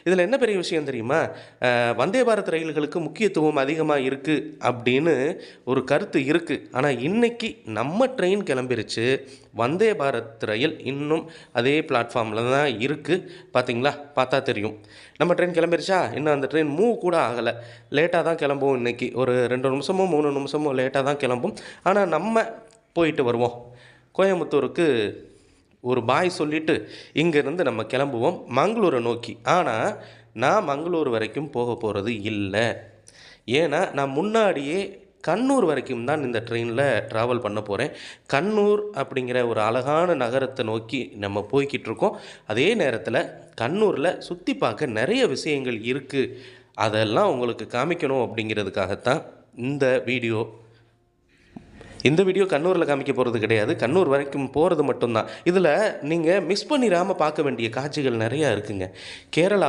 இதில் என்ன பெரிய விஷயம் தெரியுமா? வந்தே பாரத் ரயில்களுக்கு முக்கியத்துவம் அதிகமாக இருக்குது அப்படின்னு ஒரு கருத்து இருக்குது. ஆனால் இன்னைக்கு நம்ம ட்ரெயின் கிளம்பிருச்சு. வந்தே பாரத் ரயில் இன்னும் அதே பிளாட்ஃபார்மில் தான் இருக்குது. பார்த்தீங்களா? பார்த்தா தெரியும். நம்ம ட்ரெயின் கிளம்பிருச்சா? இன்னும் அந்த ட்ரெயின் மூவ் கூட ஆகலை. லேட்டாக தான் கிளம்பும் இன்னைக்கு. ஒரு 2 நிமிஷமோ 3 நிமிஷமோ லேட்டாக தான் கிளம்பும். ஆனால் நம்ம போயிட்டு வருவோம். கோயம்புத்தூருக்கு ஒரு பாய் சொல்லிவிட்டு இங்கேருந்து நம்ம கிளம்புவோம் மங்களூரை நோக்கி. ஆனால் நான் மங்களூர் வரைக்கும் போக போகிறது இல்லை. ஏன்னா நான் முன்னாடியே கண்ணூர் வரைக்கும் தான் இந்த ட்ரெயினில் ட்ராவல் பண்ண போகிறேன். கண்ணூர் அப்படிங்கிற ஒரு அழகான நகரத்தை நோக்கி நம்ம போய்கிட்டு இருக்கோம். அதே நேரத்தில் கண்ணூரில் சுற்றி பார்க்க நிறைய விஷயங்கள் இருக்குது. அதெல்லாம் உங்களுக்கு காமிக்கணும் அப்படிங்கிறதுக்காகத்தான் இந்த வீடியோ. இந்த வீடியோ கண்ணூரில் காமிக்க போகிறது கிடையாது. கண்ணூர் வரைக்கும் போகிறது மட்டும்தான். இதில் நீங்கள் மிஸ் பண்ணிடாமல் பார்க்க வேண்டிய காட்சிகள் நிறையா இருக்குங்க. கேரளா